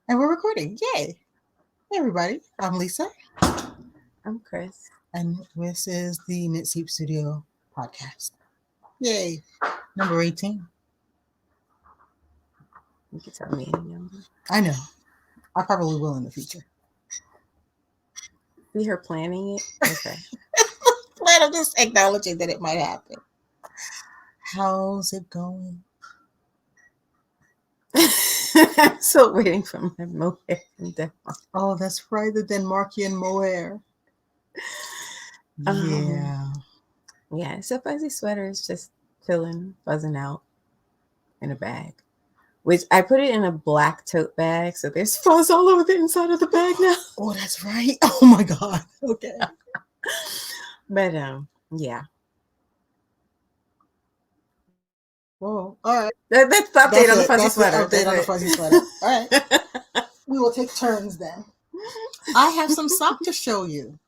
And we're recording. Yay. Hey, everybody. I'm Lisa. I'm Chris. And this is the Knit Studio podcast. Yay. Number 18. You can tell me any number. I know. I probably will in the future. See her planning it? Okay. I'm just acknowledging that it might happen. How's it going? I'm still waiting for my mohair from Denmark. Oh, that's right. The Denmarkian mohair. Yeah. Yeah, it's a fuzzy sweater. It's just chilling, buzzing out in a bag. Which I put it in a black tote bag, so there's fuzz all over the inside of the bag now. Oh, that's right. Oh my God. Okay. But yeah. Whoa. All right. That's the update on the fuzzy sweater. Update on the fuzzy sweater. All right. We will take turns then. I have some sock to show you.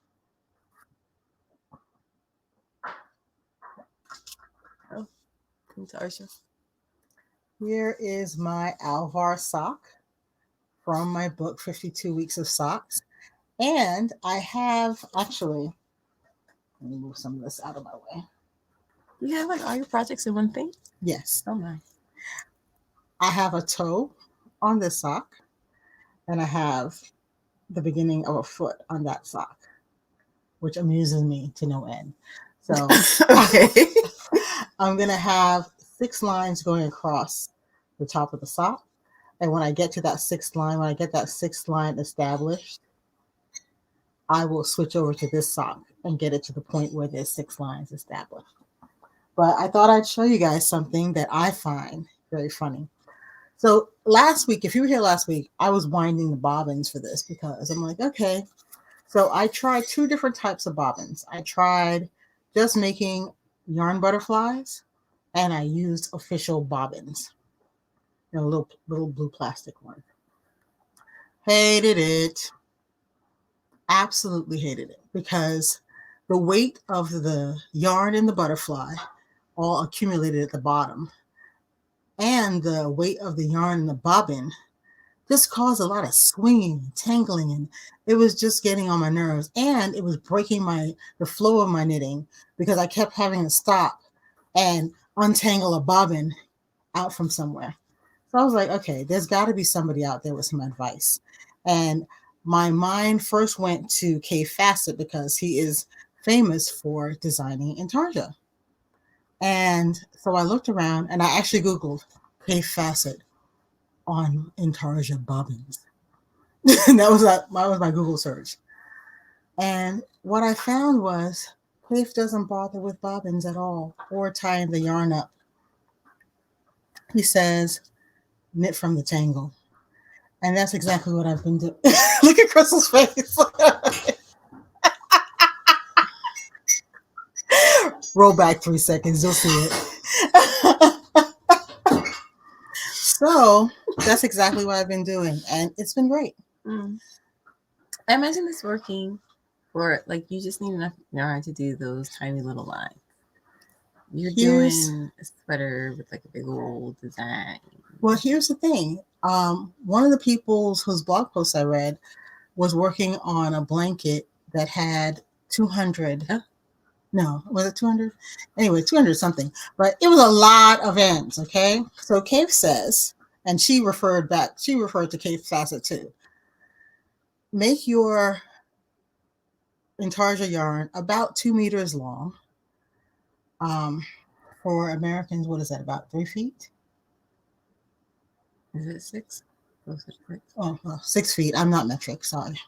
Oh, Tarsha. Here is my Alvar sock from my book, 52 Weeks of Socks. And I have actually, let me move some of this out of my way. You have like all your projects in one thing? Yes. Oh my. I have a toe on this sock, and I have the beginning of a foot on that sock, which amuses me to no end. So okay. I'm going to have 6 lines going across the top of the sock. And when I get to that 6th line, when I get that 6th line established, I will switch over to this sock and get it to the point where there's 6 lines established. But I thought I'd show you guys something that I find very funny. So last week, if you were here last week, I was winding the bobbins for this because I'm like, okay. So I tried 2 different types of bobbins. I tried just making yarn butterflies, and I used official bobbins. A little blue plastic one. Hated it. Absolutely hated it because the weight of the yarn in the butterfly all accumulated at the bottom, and the weight of the yarn in the bobbin just caused a lot of swinging and tangling, and it was just getting on my nerves, and it was breaking the flow of my knitting because I kept having to stop and untangle a bobbin out from somewhere. So I was like, okay, there's got to be somebody out there with some advice. And my mind first went to Kay Fassett because he is famous for designing intarsia. And so I looked around and I actually Googled Kay Fassett on intarsia bobbins. And that was my Google search. And what I found was Kay doesn't bother with bobbins at all or tying the yarn up. He says, knit from the tangle. And that's exactly what I've been doing. Look at Crystal's face. Roll back 3 seconds, you'll see it. So that's exactly what I've been doing, and it's been great. I imagine this working for, like, you just need enough yarn to do those tiny little lines. You're doing a sweater with like a big old design. Well, here's the thing. One of the people whose blog posts I read was working on a blanket that had 200. No, was it 200? Anyway, 200 something. But it was a lot of ends, okay? So Kay says, and she referred to Kay Fassett too. Make your intarsia yarn about 2 meters long. For Americans, what is that, about 3 feet? Is it 6? Oh, well, 6 feet. I'm not metric, sorry.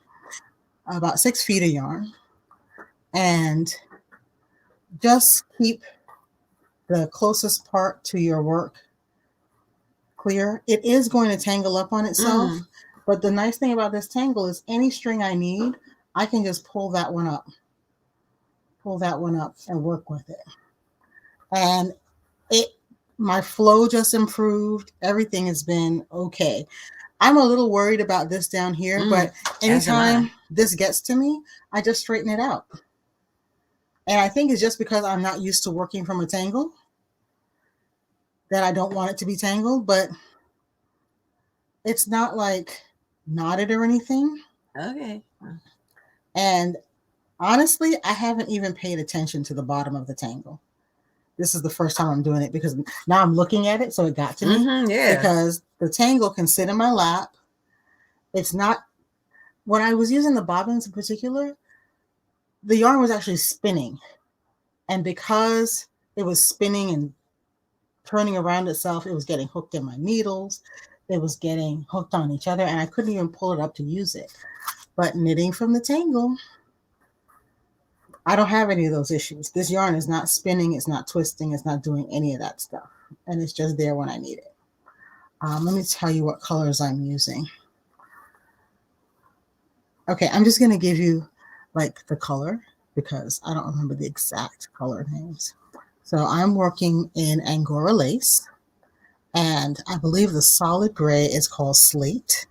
About 6 feet of yarn. And just keep the closest part to your work clear. It is going to tangle up on itself, but the nice thing about this tangle is any string I need, I can just pull that one up and work with it. And my flow just improved. Everything has been okay. I'm a little worried about this down here, but anytime this gets to me, I just straighten it out. And I think it's just because I'm not used to working from a tangle that I don't want it to be tangled, but it's not like knotted or anything. Okay. And honestly, I haven't even paid attention to the bottom of the tangle. This is the first time I'm doing it because now I'm looking at it, so it got to me. Yeah. Because the tangle can sit in my lap. It's not, when I was using the bobbins in particular, the yarn was actually spinning. And because it was spinning and turning around itself, it was getting hooked in my needles. It was getting hooked on each other, and I couldn't even pull it up to use it. But knitting from the tangle, I don't have any of those issues. This yarn is not spinning, it's not twisting, it's not doing any of that stuff. And it's just there when I need it. Let me tell you what colors I'm using. Okay, I'm just going to give you like the color because I don't remember the exact color names. So I'm working in Angora lace, and I believe the solid gray is called Slate.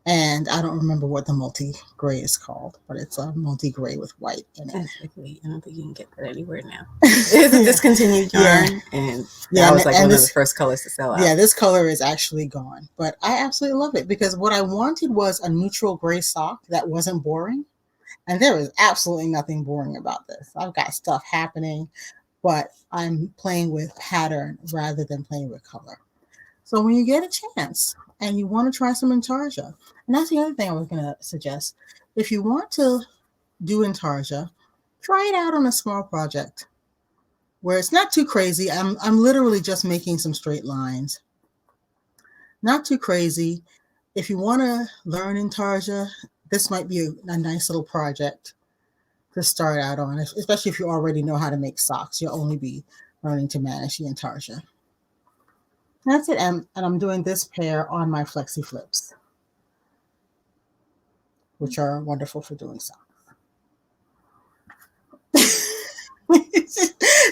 And I don't remember what the multi-gray is called, but it's a multi-gray with white in it. I don't think you can get that anywhere now. It's a discontinued yarn, and that was like one of the first colors to sell out. Yeah, this color is actually gone, but I absolutely love it because what I wanted was a neutral gray sock that wasn't boring, and there is absolutely nothing boring about this. I've got stuff happening, but I'm playing with pattern rather than playing with color. So when you get a chance and you want to try some intarsia, and that's the other thing I was going to suggest. If you want to do intarsia, try it out on a small project where it's not too crazy. I'm literally just making some straight lines. Not too crazy. If you want to learn intarsia, this might be a nice little project to start out on, especially if you already know how to make socks. You'll only be learning to manage the intarsia. That's it, and I'm doing this pair on my Flexi Flips, which are wonderful for doing socks.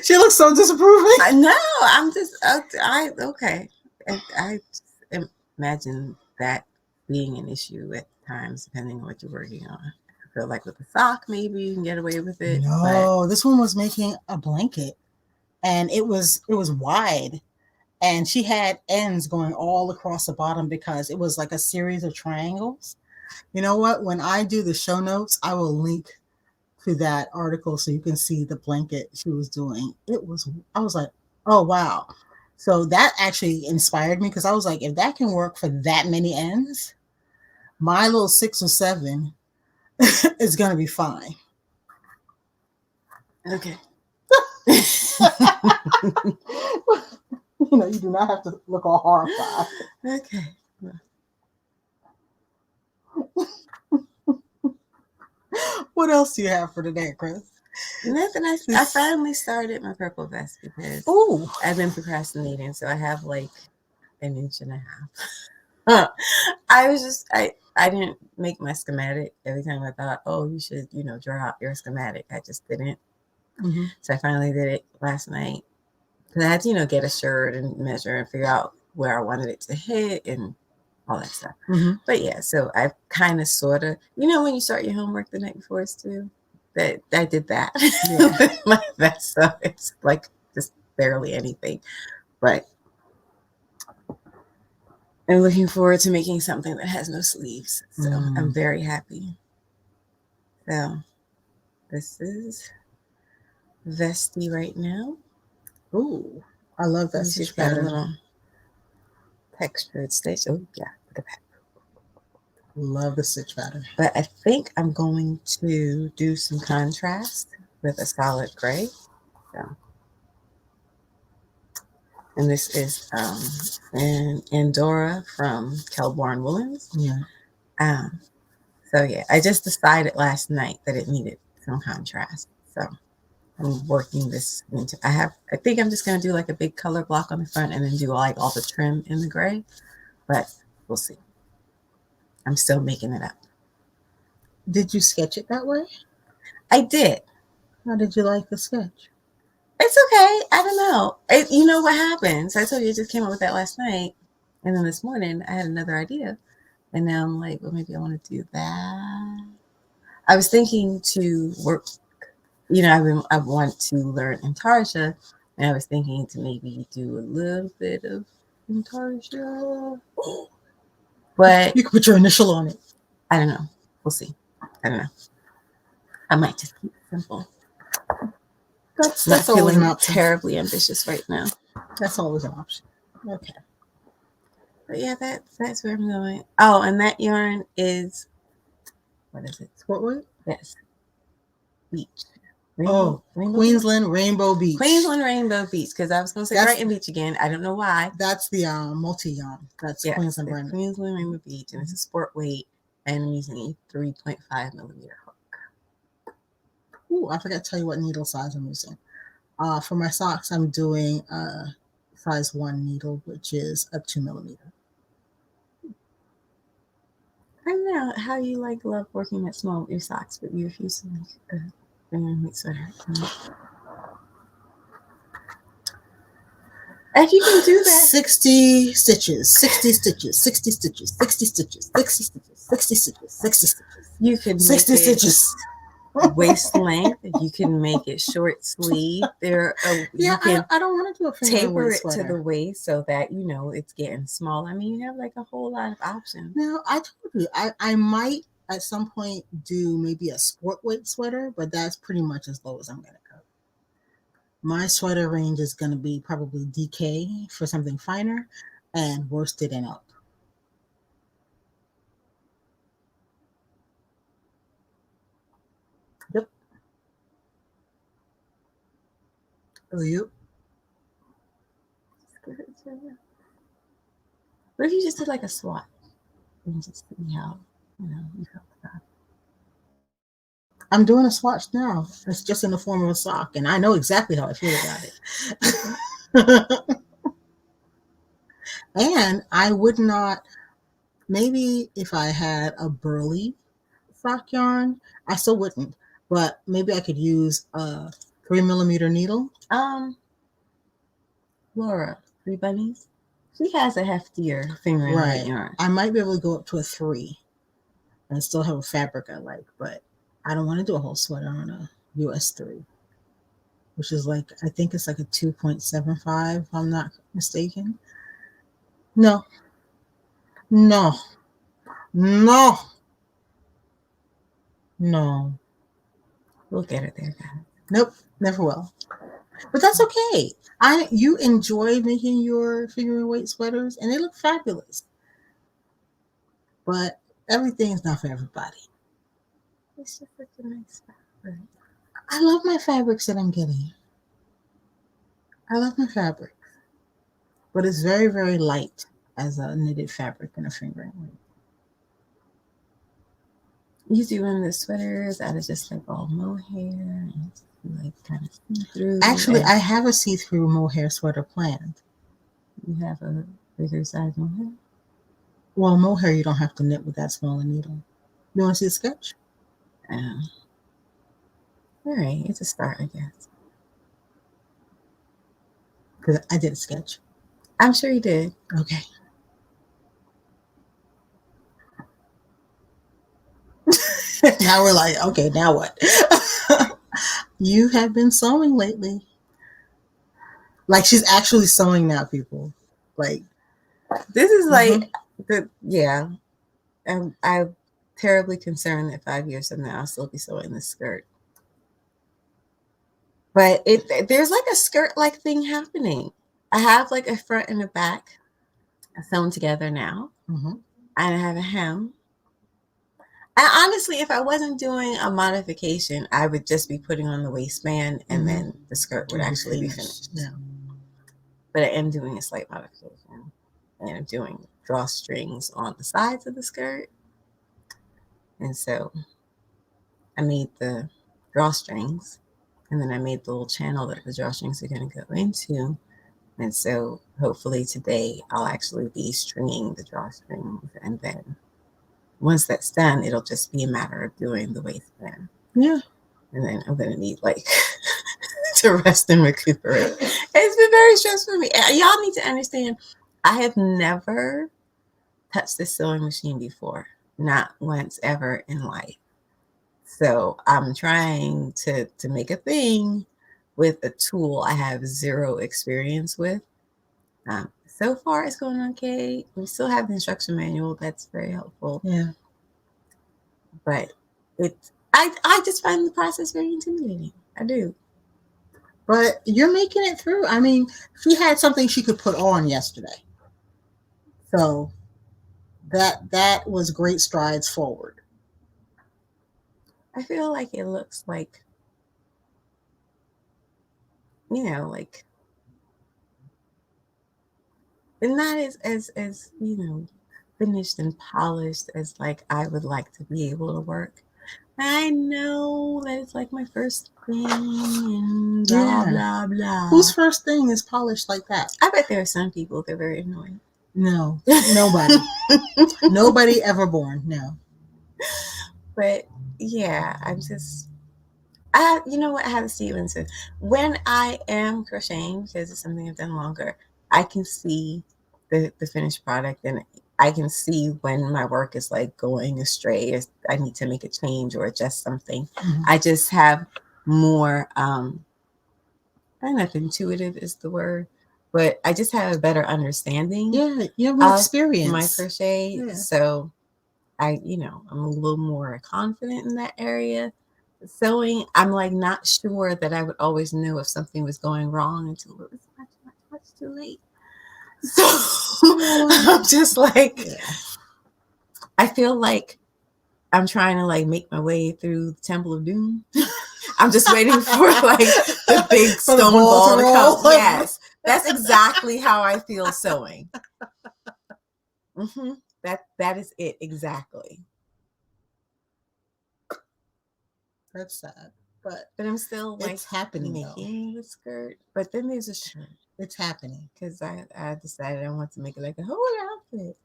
She looks so disapproving. I know. I'm just, okay. I imagine that being an issue at times, depending on what you're working on. I feel like with the sock, maybe you can get away with it. No, this one was making a blanket, and it was wide. And she had ends going all across the bottom because it was like a series of triangles. You know what? When I do the show notes, I will link to that article so you can see the blanket she was doing. I was like, oh, wow. So that actually inspired me because I was like, if that can work for that many ends, my little 6 or 7 is going to be fine. Okay. You know, you do not have to look all horrified. Okay. What else do you have for today, Chris? Nothing. I finally started my purple vest because I've been procrastinating. So I have like an inch and a half. I didn't make my schematic. Every time I thought, oh, you should, draw out your schematic. I just didn't. Mm-hmm. So I finally did it last night. Because I had to, get a shirt and measure and figure out where I wanted it to hit and all that stuff. Mm-hmm. But yeah, so I kind of sort of, when you start your homework the night before it's due, that I did that. Yeah. With my vest, so it's like just barely anything. But I'm looking forward to making something that has no sleeves. So I'm very happy. So this is vesty right now. Ooh, I love that stitch pattern. A little textured stitch. Oh yeah, look at that. Love the stitch pattern. But I think I'm going to do some contrast with a solid gray. So, and this is an Angora from Kelborn Woolens. Yeah. So yeah, I just decided last night that it needed some contrast. So I'm working this into. I think I'm just gonna do like a big color block on the front and then do like all the trim in the gray. But we'll see. I'm still making it up. Did you sketch it that way? I did. How did you like the sketch? It's okay. I don't know. You know what happens? I told you I just came up with that last night. And then this morning I had another idea. And now I'm like, well, maybe I want to do that. I was thinking to work, I want to learn intarsia. And I was thinking to maybe do a little bit of intarsia. But you can put your initial on it. I don't know. We'll see. I don't know. I might just keep it simple. That's Not always feeling an option. terribly ambitious right now. That's always an option. Okay. But yeah, that's where I'm going. Oh, and that yarn is, what is it? What was it? Yes. Beach. Rainbow Queensland Beach? Rainbow Beach. Queensland Rainbow Beach, because I was going to say Brighton Beach again. I don't know why. That's the multi-yarn. That's Queensland Rainbow. Queensland Rainbow Beach, and it's a sport weight, and I'm using a 3.5 millimeter hook. Ooh, I forgot to tell you what needle size I'm using. For my socks, I'm doing size 1 needle, which is a 2 millimeter. I don't know how you love working that small with your socks, but you refuse to make a weight sweater. If you can do that, 60 stitches, 60 stitches, 60 stitches, 60 stitches, 60 stitches, 60 stitches, 60 stitches. You can 60 stitches. Waist length. You can make it short sleeve. I don't want to do a taper it to the waist so that it's getting small. I mean, you have a whole lot of options. No, I told you I might at some point do maybe a sport weight sweater, but that's pretty much as low as I'm gonna go. My sweater range is gonna be probably DK for something finer and worsted and up. Yep. Oh, you? What if you just did a swatch and just see how you felt about it? I'm doing a swatch now. It's just in the form of a sock, and I know exactly how I feel about it. And I would not, maybe if I had a burly sock yarn, I still wouldn't, but maybe I could use a 3 millimeter needle. Laura, 3 Bunnies, she has a heftier fingering weight yarn. I might be able to go up to a 3 and still have a fabric I like, but I don't want to do a whole sweater on a US 3, which is I think it's a 2.75 if I'm not mistaken. No. We'll get it there, guys. Nope, never will. But that's okay. You enjoy making your fingering weight sweaters, and they look fabulous. But everything's not for everybody. It's just such a nice fabric. I love my fabrics that I'm getting. I love my fabrics. But it's very, very light as a knitted fabric and a fingering weight. You doing the sweaters out of just all mohair and kind of see-through? Actually, I have a see-through mohair sweater planned. You have a bigger size mohair? Well, mohair you don't have to knit with that smaller needle. You want to see the sketch? All right, it's a start, I guess. Because I did a sketch. I'm sure you did. Okay. Now we're okay, now what? You have been sewing lately. She's actually sewing now, people. This is yeah. I'm terribly concerned that 5 years from now I'll still be sewing this skirt. But there's a skirt-like thing happening. I have a front and a back sewn together now. And I have a hem. And honestly, if I wasn't doing a modification, I would just be putting on the waistband and then the skirt would actually be finished. Yeah. But I am doing a slight modification. And I'm doing drawstrings on the sides of the skirt. And so I made the drawstrings, and then I made the little channel that the drawstrings are going to go into. And so hopefully today I'll actually be stringing the drawstrings, and then once that's done, it'll just be a matter of doing the waistband. Yeah. And then I'm going to need to rest and recuperate. It's been very stressful for me. Y'all need to understand, I have never touched this sewing machine before. Not once ever in life. So I'm trying to make a thing with a tool I have zero experience with. so far it's going okay. We still have the instruction manual. That's very helpful. Yeah. But I just find the process very intimidating. I do. But you're making it through. I mean, she had something she could put on yesterday. So that was great strides forward. I feel like it looks like, like, and not as finished and polished as like I would like to be able to work. I know that it's like my first thing and blah blah blah. Whose first thing is polished like that? I bet there are some people that are very annoying. No, nobody. Nobody ever born. No. But yeah, you know what? I have to see Winston. When I am crocheting, because it's something I've done longer, I can see the finished product, and I can see when my work is like going astray, or I need to make a change or adjust something. Mm-hmm. I just have more, I don't know if intuitive is the word, but I just have a better understanding. Yeah, you have more experience. My crochet. Yeah. So I'm a little more confident in that area. Sewing, I'm like not sure that I would always know if something was going wrong until it was much too late. So I'm just like, I feel like I'm trying to like make my way through the Temple of Doom. I'm just waiting for like the big stone ball to come. Yes, that's exactly how I feel sewing. Mm-hmm. That is it exactly. That's sad, but I'm still like it's happening making the skirt. But then there's a shirt. It's happening because I decided I want to make it like a whole outfit.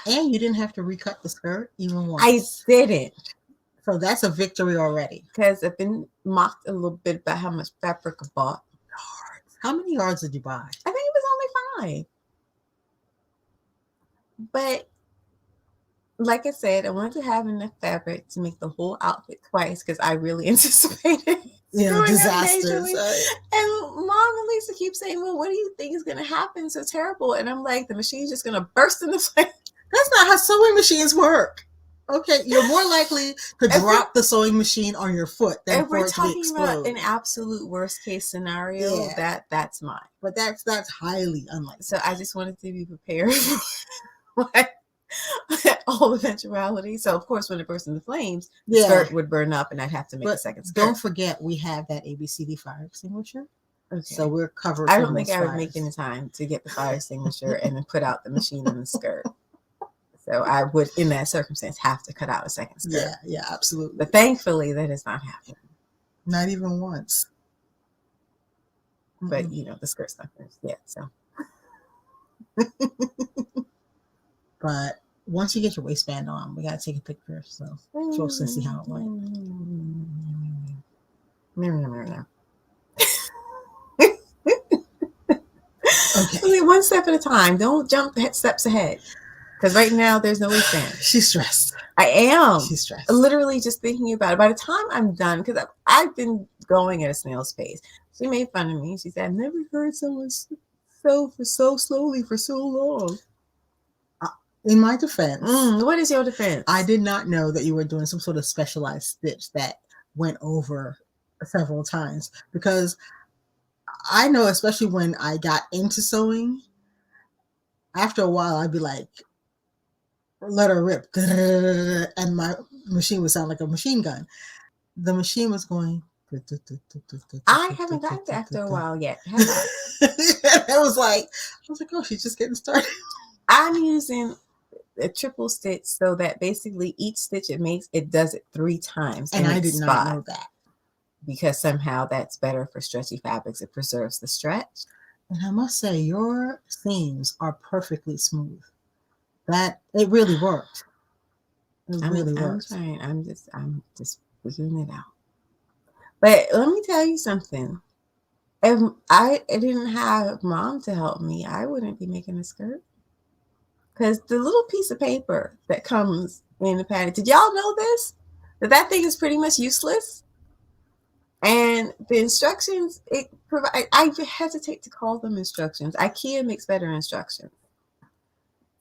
And you didn't have to recut the skirt even once. I didn't. So that's a victory already. Because I've been mocked a little bit about how much fabric I bought. How many yards did you buy? I think it was only 5. But like I said, I wanted to have enough fabric to make the whole outfit twice because I really anticipated disasters. And Mom and Lisa keep saying, well, what do you think is going to happen so terrible? And I'm like, the machine's just going to burst into flame. That's not how sewing machines work. Okay, you're more likely to drop the sewing machine on your foot than for it to explode. If we're talking about an absolute worst case scenario, that's mine. But that's highly unlikely. So I just wanted to be prepared for all eventuality. So of course, when it bursts into flames, the skirt would burn up, and I'd have to make a second skirt. Don't forget, we have that ABCD fire extinguisher. Okay. So we're covered. I don't think I would make any time to get the fire extinguisher and then put out the machine and the skirt. So I would, in that circumstance, have to cut out a second skirt. Yeah, absolutely. But thankfully, that has not happened. Not even once. But, the skirt's not finished yet, so. But once you get your waistband on, we got to take a picture, so folks can see how it went. No. Okay. Only one step at a time. Don't jump steps ahead. Because right now, there's no waistband. She's stressed. I am. She's stressed. Literally just thinking about it. By the time I'm done, because I've been going at a snail's pace. She made fun of me. She said, I've never heard someone sew for so slowly for so long. In my defense. What is your defense? I did not know that you were doing some sort of specialized stitch that went over several times. Because I know, especially when I got into sewing, after a while, I'd be like, let her rip, and my machine would sound like a machine gun. The machine was going. I haven't gotten to after a while yet, have I? I was like, oh, she's just getting started. I'm using a triple stitch so that basically each stitch it makes, it does it 3 times. And I did not know that. Because somehow that's better for stretchy fabrics. It preserves the stretch. And I must say, your seams are perfectly smooth. That it really worked. It really worked. I'm just figuring it out. But let me tell you something. If I didn't have Mom to help me, I wouldn't be making a skirt. Because the little piece of paper that comes in the pattern, did y'all know this? That thing is pretty much useless. And the instructions, I hesitate to call them instructions. IKEA makes better instructions.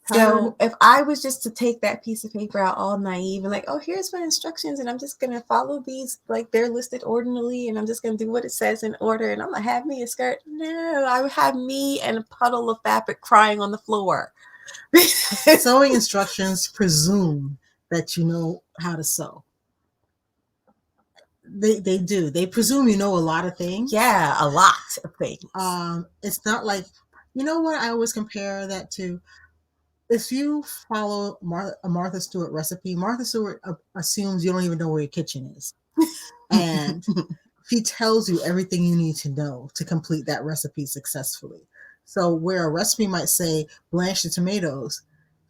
So if I was just to take that piece of paper out all naive and like, oh, here's my instructions, and I'm just going to follow these like they're listed ordinarily, and I'm just going to do what it says in order, and I'm going to have me a skirt. No, I would have me and a puddle of fabric crying on the floor. Sewing instructions presume that you know how to sew. They do. They presume you know a lot of things. Yeah, a lot of things. It's not like, you know what I always compare that to? If you follow a Martha Stewart recipe, Martha Stewart assumes you don't even know where your kitchen is. And she tells you everything you need to know to complete that recipe successfully. So where a recipe might say blanch the tomatoes,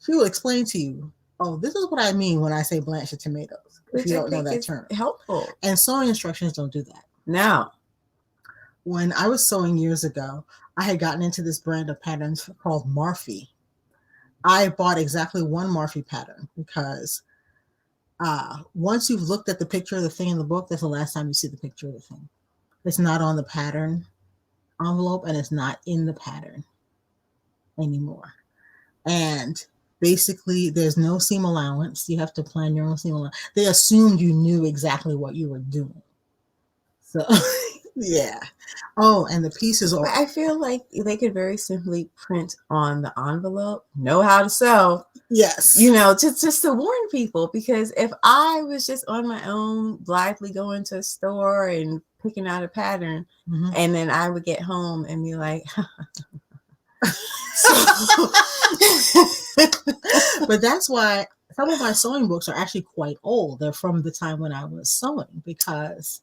she will explain to you, oh, this is what I mean when I say blanch the tomatoes, if you don't know that term. Helpful. And sewing instructions don't do that. No. When I was sewing years ago, I had gotten into this brand of patterns called Marfie. I bought exactly one Marfie pattern because once you've looked at the picture of the thing in the book, that's the last time you see the picture of the thing. It's not on the pattern envelope, and it's not in the pattern anymore. And basically, there's no seam allowance. You have to plan your own seam allowance. They assumed you knew exactly what you were doing. So, yeah. Oh, and the pieces are... I feel like they could very simply print on the envelope, know how to sew. Yes. You know, just to warn people, because if I was just on my own, blithely going to a store and picking out a pattern, and then I would get home and be like... But that's why some of my sewing books are actually quite old. They're from the time when I was sewing, because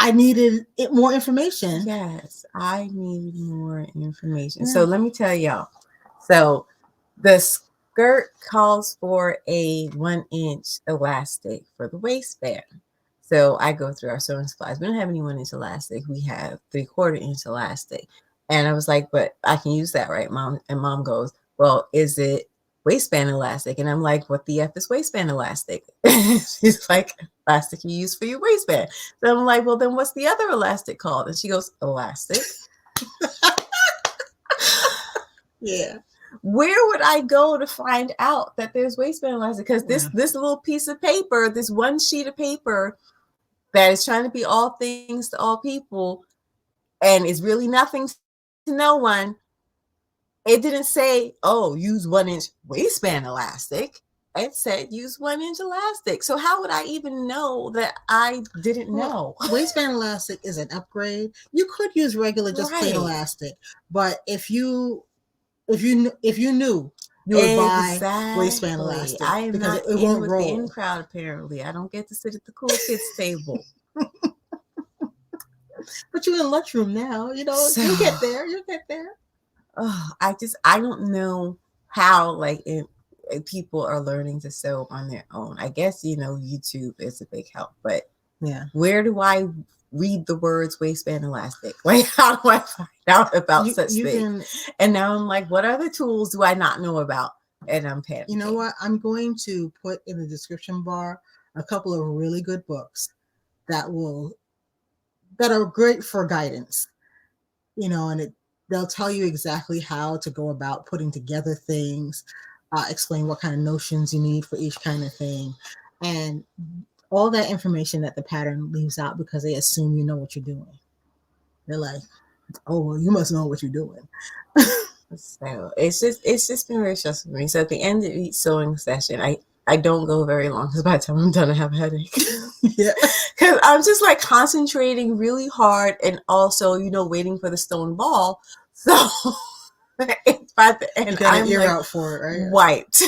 I needed more information. Yes, I need more information. Yeah. So let me tell y'all. So the skirt calls for a 1-inch elastic for the waistband. So I go through our sewing supplies. We don't have any 1-inch elastic. We have 3/4-inch elastic. And I was like, but I can use that, right, Mom? And Mom goes, well, is it waistband elastic? And I'm like, what the F is waistband elastic? She's like, elastic you use for your waistband. So I'm like, well, then what's the other elastic called? And she goes, elastic. Yeah. Where would I go to find out that there's waistband elastic? Because this little piece of paper, this one sheet of paper that is trying to be all things to all people and is really nothing to no one, it didn't say, oh, use 1-inch waistband elastic. It said use 1-inch elastic. So how would I even know that I didn't know? Waistband elastic is an upgrade. You could use regular, just plain elastic, but if you knew, you would buy waistband elastic. I am because not it won't with roll. The in crowd. Apparently, I don't get to sit at the cool kids table. But you're in the lunchroom now. You know, so, you get there. You get there. Oh, I don't know how people are learning to sew on their own. I guess, you know, YouTube is a big help, but yeah, where do I read the words waistband elastic? Like, how do I find out about such things? And now I'm like, what other tools do I not know about? And I'm panicking. You know what? I'm going to put in the description bar a couple of really good books that are great for guidance. You know, and they'll tell you exactly how to go about putting together things, explain what kind of notions you need for each kind of thing, and all that information that the pattern leaves out because they assume you know what you're doing. They're like, oh, well, you must know what you're doing. So it's just been very stressful for me. So at the end of each sewing session, I don't go very long because by the time I'm done, I have a headache. Yeah. Because I'm just like concentrating really hard and also, you know, waiting for the stone ball. So by the end, I'm ear out for it, right? Wiped.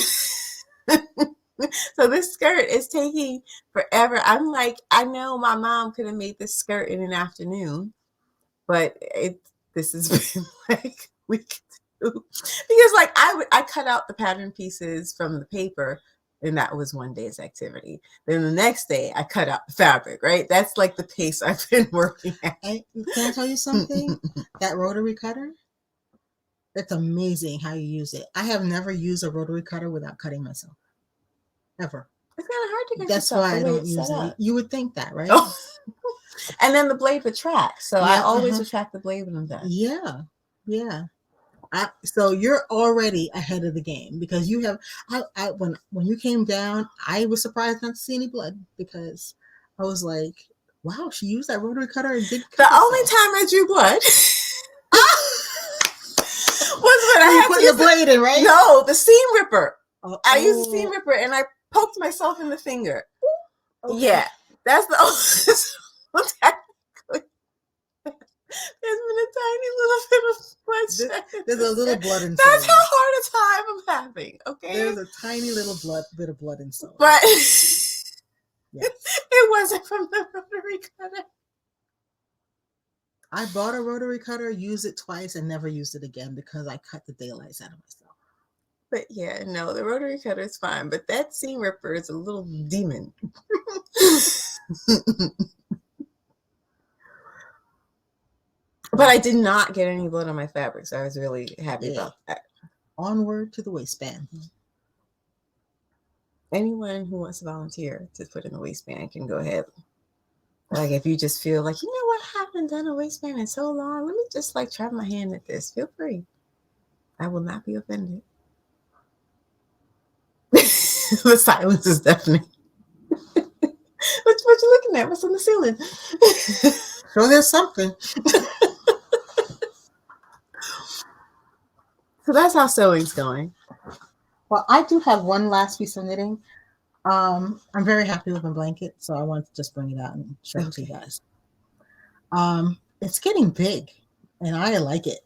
So this skirt is taking forever. I'm like, I know my mom could have made this skirt in an afternoon, but this has been like week 2. Because like I cut out the pattern pieces from the paper, and that was one day's activity. Then the next day I cut out the fabric, right? That's like the pace I've been working at. Can I tell you something? That rotary cutter, it's amazing how you use it. I have never used a rotary cutter without cutting myself. Ever. It's kind of hard to get That's yourself why I the way don't it's use set it. up. You would think that, right? Oh. And then the blade retracts. So I Yeah, always retract the blade when I'm done. Yeah. Yeah. So you're already ahead of the game because you have. When you came down, I was surprised not to see any blood because I was like, "Wow, she used that rotary cutter and did." The only time I drew blood was when I had put the blade in, right? No, the seam ripper. I used the seam ripper and I poked myself in the finger. Okay. Yeah, that's the only time. There's been a tiny little bit of blood. There's a little blood in. That's how hard a time I'm having. Okay. There's a tiny little bit of blood in sewing. But yes. It wasn't from the rotary cutter. I bought a rotary cutter, used it twice, and never used it again because I cut the daylights out of myself. But yeah, no, the rotary cutter is fine. But that seam ripper is a little demon. But I did not get any blood on my fabric, so I was really happy about that. Onward to the waistband. Anyone who wants to volunteer to put in the waistband can go ahead. Like if you just feel like, you know what, I haven't done a waistband in so long. Let me just like try my hand at this. Feel free. I will not be offended. The silence is deafening. What you looking at? What's on the ceiling? So there's something. So that's how sewing's going. Well, I do have one last piece of knitting. I'm very happy with my blanket, so I wanted to just bring it out and show it to you guys. It's getting big, and I like it.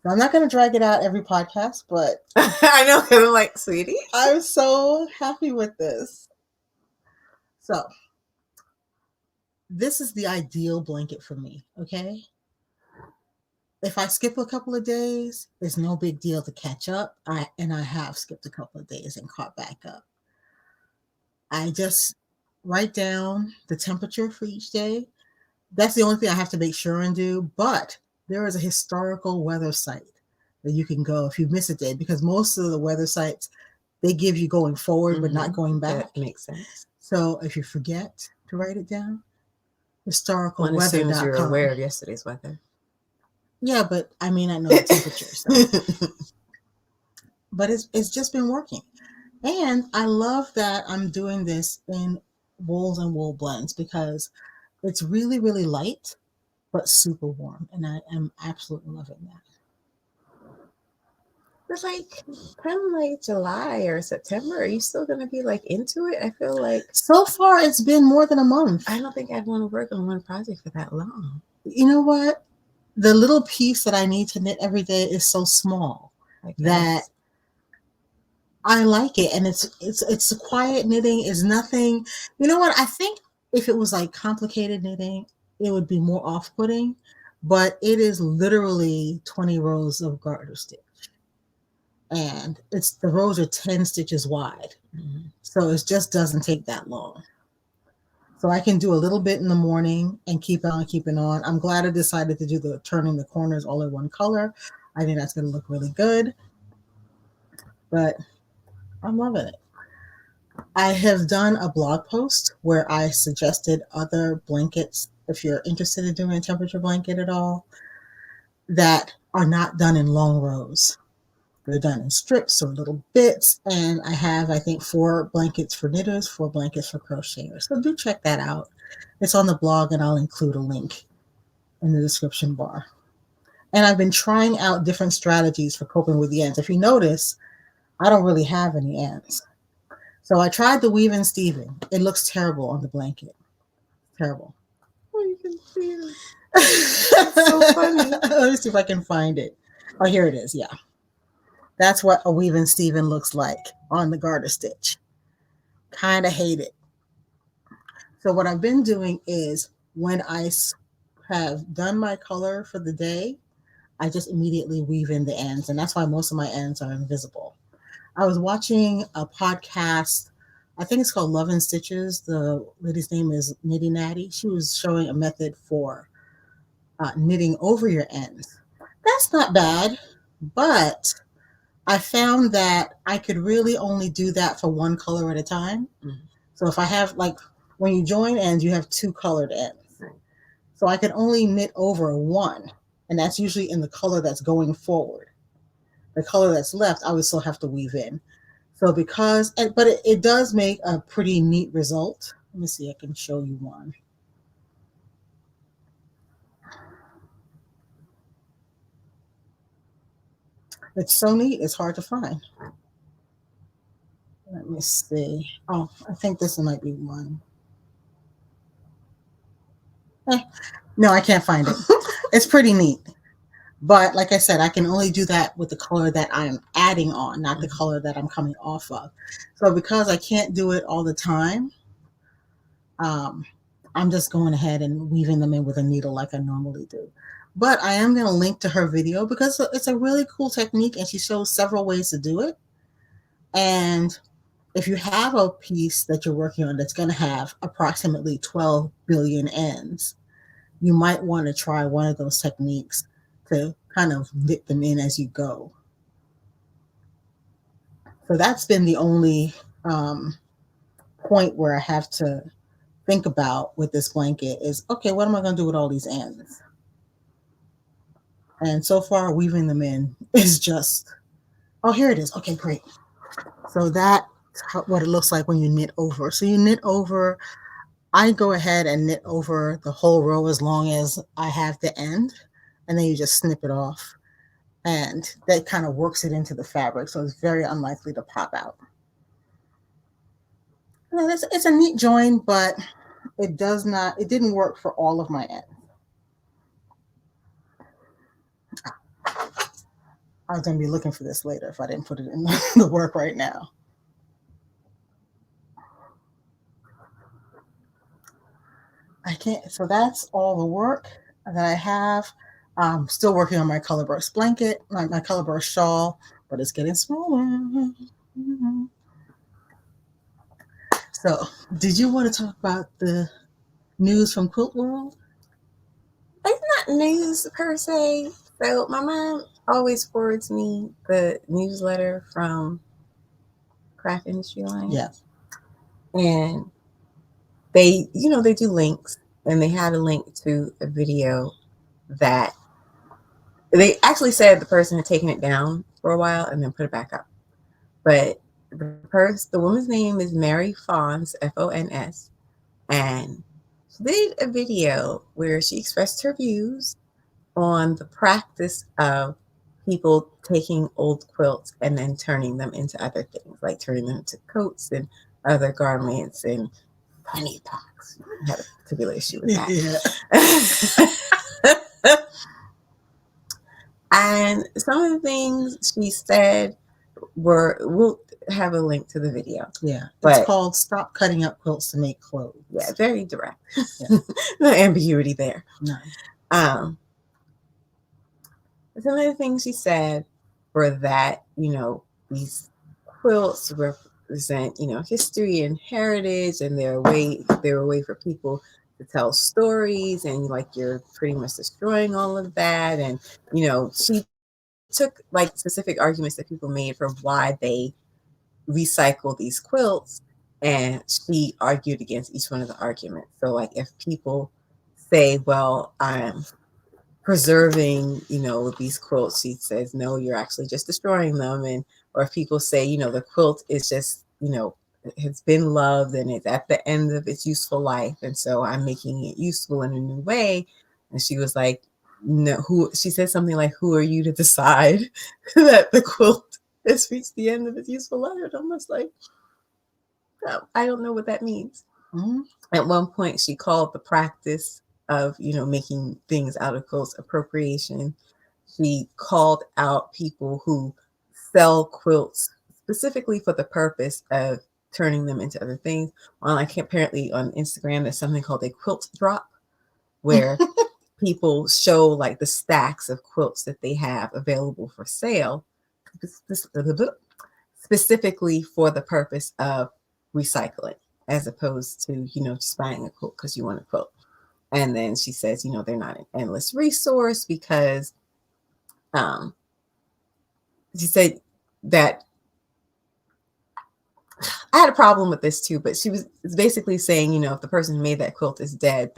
I'm not going to drag it out every podcast, but I know, because I'm like, sweetie, I'm so happy with this. So this is the ideal blanket for me, okay? If I skip a couple of days, it's no big deal to catch up. I have skipped a couple of days and caught back up. I just write down the temperature for each day. That's the only thing I have to make sure and do, but there is a historical weather site that you can go if you miss a day, because most of the weather sites, they give you going forward, but not going back. That makes sense. So if you forget to write it down, historicalweather.com. As soon as you're aware of yesterday's weather. Yeah, but I mean, I know the temperature. So. But it's just been working. And I love that I'm doing this in wools and wool blends because it's really, really light, but super warm. And I am absolutely loving that. But like, come like July or September, are you still going to be like into it? I feel like. So far, it's been more than a month. I don't think I'd want to work on one project for that long. You know what? The little piece that I need to knit every day is so small that I like it. And it's a quiet knitting. It's nothing. You know what? I think if it was like complicated knitting, it would be more off-putting. But it is literally 20 rows of garter stitch. And the rows are 10 stitches wide. Mm-hmm. So it just doesn't take that long. So I can do a little bit in the morning and keep on keeping on. I'm glad I decided to do the turning the corners all in one color. I think that's going to look really good. But I'm loving it. I have done a blog post where I suggested other blankets, if you're interested in doing a temperature blanket at all, that are not done in long rows. They're done in strips or little bits. And I have, I think, 4 blankets for knitters, 4 blankets for crocheters. So do check that out. It's on the blog, and I'll include a link in the description bar. And I've been trying out different strategies for coping with the ends. If you notice, I don't really have any ends. So I tried the weave and steven. It looks terrible on the blanket. Terrible. Oh, you can see it. It's so funny. Let me see if I can find it. Oh, here it is. Yeah. That's what a weave and steven looks like on the garter stitch. Kind of hate it. So what I've been doing is when I have done my color for the day, I just immediately weave in the ends. And that's why most of my ends are invisible. I was watching a podcast. I think it's called Love and Stitches. The lady's name is Knitty Natty. She was showing a method for knitting over your ends. That's not bad, but I found that I could really only do that for one color at a time. So if I have, like, when you join ends, you have two colored ends. So I can only knit over one, and that's usually in the color that's going forward. The color that's left, I would still have to weave in. So but it does make a pretty neat result. Let me see, I can show you one. It's so neat, it's hard to find. Let me see. Oh, I think this might be one. No, I can't find it. It's pretty neat. But like I said, I can only do that with the color that I'm adding on, not the color that I'm coming off of. So because I can't do it all the time, I'm just going ahead and weaving them in with a needle like I normally do. But I am going to link to her video because it's a really cool technique and she shows several ways to do it. And if you have a piece that you're working on that's going to have approximately 12 billion ends, you might want to try one of those techniques to kind of knit them in as you go. So that's been the only point where I have to think about with this blanket is, okay, what am I going to do with all these ends? And so far, weaving them in is just, oh, here it is. Okay, great. So that's what it looks like when you knit over. So you knit over, I go ahead and knit over the whole row as long as I have the end, and then you just snip it off. And that kind of works it into the fabric, so it's very unlikely to pop out. It's a neat join, but it didn't work for all of my ends. I was going to be looking for this later if I didn't put it in the work right now. I can't, so that's all the work that I have. I'm still working on my Colorburst blanket, my Colorburst shawl, but it's getting smaller. So, did you want to talk about the news from Quilt World? It's not news per se. So my mom always forwards me the newsletter from Craft Industry Line. Yeah. And they do links, and they had a link to a video that they actually said the person had taken it down for a while and then put it back up. But the woman's name is Mary Fons, Fons, and she did a video where she expressed her views on the practice of people taking old quilts and then turning them into other things, like turning them into coats and other garments and honey pots. I had a particular issue with that. Yeah. And some of the things she said we'll have a link to the video. Yeah. It's called Stop Cutting Up Quilts to Make Clothes. Yeah, very direct. Yeah. No ambiguity there. No. Some of the things she said were that, these quilts represent, history and heritage, and they're a way for people to tell stories, and you're pretty much destroying all of that. And, she took specific arguments that people made for why they recycle these quilts, and she argued against each one of the arguments. So if people say, well, I'm preserving, these quilts, she says, no, you're actually just destroying them. And or if people say, the quilt is just, it's been loved and it's at the end of its useful life, and so I'm making it useful in a new way. And she was like, no, she said something like, who are you to decide that the quilt has reached the end of its useful life? And I'm just like, no, I don't know what that means. Mm-hmm. At one point she called the practice of, making things out of quilts appropriation. She called out people who sell quilts specifically for the purpose of turning them into other things. Apparently on Instagram, there's something called a quilt drop, where people show the stacks of quilts that they have available for sale, specifically for the purpose of recycling, as opposed to, just buying a quilt because you want a quilt. And then she says, you know, they're not an endless resource because she said that I had a problem with this too, but she was basically saying, you know, if the person who made that quilt is dead,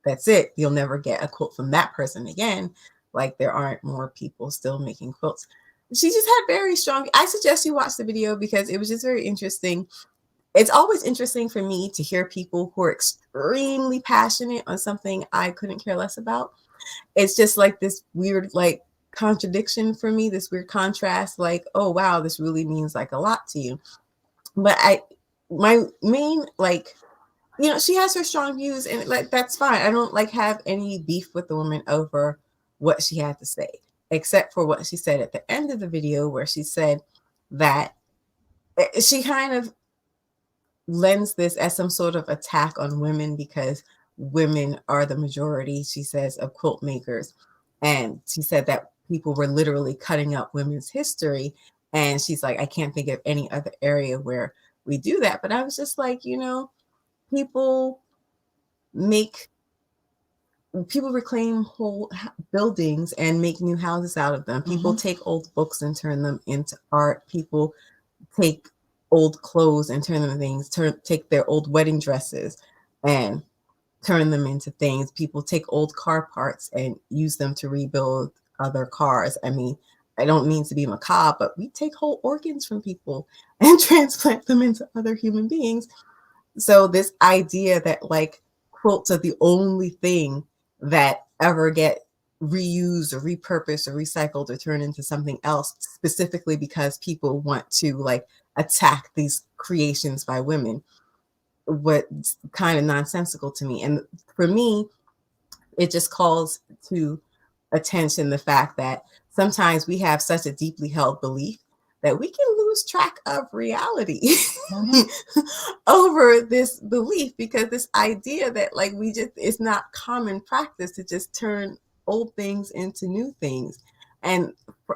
that's it. You'll never get a quilt from that person again. Like there aren't more people still making quilts. She just had very strong. I suggest you watch the video because it was just very interesting. It's always interesting for me to hear people who are extremely passionate on something I couldn't care less about. It's just like this weird, like, contradiction for me, this weird contrast, like, oh wow, this really means like a lot to you. But my main, like, you know, she has her strong views and like that's fine. I don't like have any beef with the woman over what she had to say, except for what she said at the end of the video, where she said that she kind of lends this as some sort of attack on women because women are the majority, she says, of quilt makers. And she said that people were literally cutting up women's history. And she's like, I can't think of any other area where we do that. But I was just like, you know, people reclaim whole buildings and make new houses out of them. People take old books and turn them into art. People take old clothes and turn them into things, take their old wedding dresses and turn them into things. People take old car parts and use them to rebuild other cars. I mean, I don't mean to be macabre, but we take whole organs from people and transplant them into other human beings. So this idea that like quilts are the only thing that ever get reused or repurposed or recycled or turned into something else specifically because people want to like attack these creations by women, what's kind of nonsensical to me. And for me, it just calls to attention the fact that sometimes we have such a deeply held belief that we can lose track of reality over this belief, because this idea that like it's not common practice to just turn old things into new things. And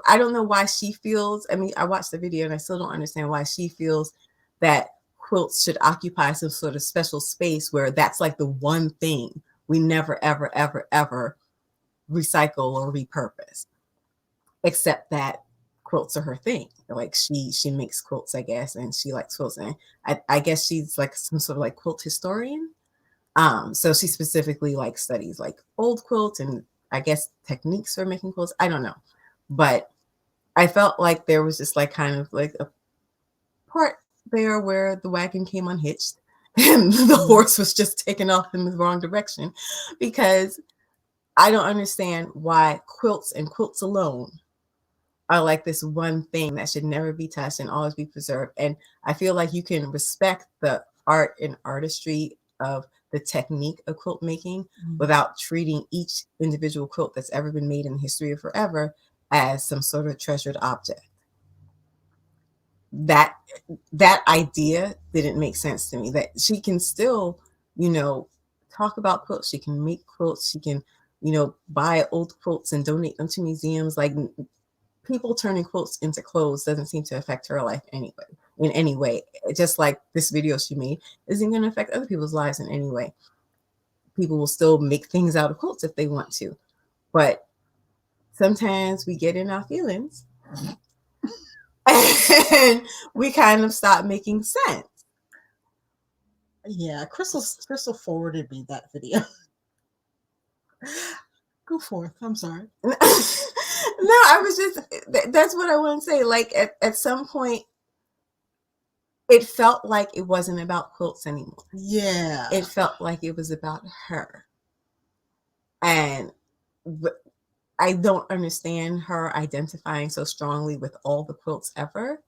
I don't know why she feels, I mean, I watched the video and I still don't understand why she feels that quilts should occupy some sort of special space where that's like the one thing we never, ever, ever, ever recycle or repurpose, except that quilts are her thing. Like she makes quilts, I guess, and she likes quilts. And I guess she's like some sort of like quilt historian. So she specifically like studies like old quilts and I guess techniques for making quilts. I don't know. But I felt like there was just like kind of like a part there where the wagon came unhitched and the horse was just taken off in the wrong direction, because I don't understand why quilts and quilts alone are like this one thing that should never be touched and always be preserved. And I feel like you can respect the art and artistry of the technique of quilt making without treating each individual quilt that's ever been made in the history of forever as some sort of treasured object. That idea didn't make sense to me, that she can still, you know, talk about quilts, she can make quilts, she can, you know, buy old quilts and donate them to museums. Like people turning quilts into clothes doesn't seem to affect her life anyway, in any way. Just like this video she made isn't going to affect other people's lives in any way. People will still make things out of quilts if they want to, but sometimes we get in our feelings and we kind of stop making sense. Yeah, Crystal forwarded me that video. Go forth. I'm sorry. No, I was just, that's what I want to say. Like at some point, it felt like it wasn't about quilts anymore. Yeah. It felt like it was about her. And I don't understand her identifying so strongly with all the quilts ever,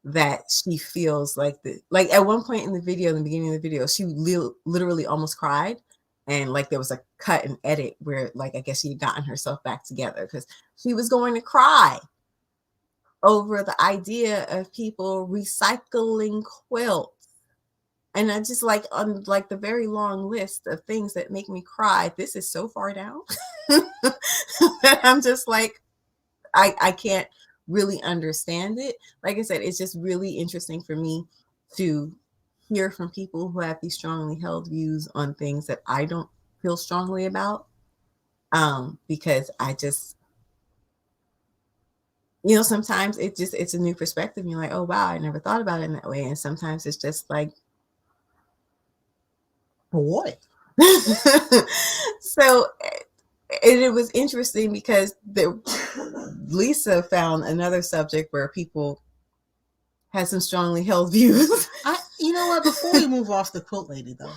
that she feels like like at one point in the video, in the beginning of the video, she literally almost cried. And like there was a cut and edit where like, I guess she had gotten herself back together because she was going to cry over the idea of people recycling quilts. And I just like, on like the very long list of things that make me cry, this is so far down that I'm just like, I can't really understand it. Like I said, it's just really interesting for me to hear from people who have these strongly held views on things that I don't feel strongly about. Because I just, sometimes it's a new perspective. You're like, oh wow, I never thought about it in that way. And sometimes it's just like, boy. So it was interesting because Lisa found another subject where people had some strongly held views. You know what? Before we move off the quilt lady, though,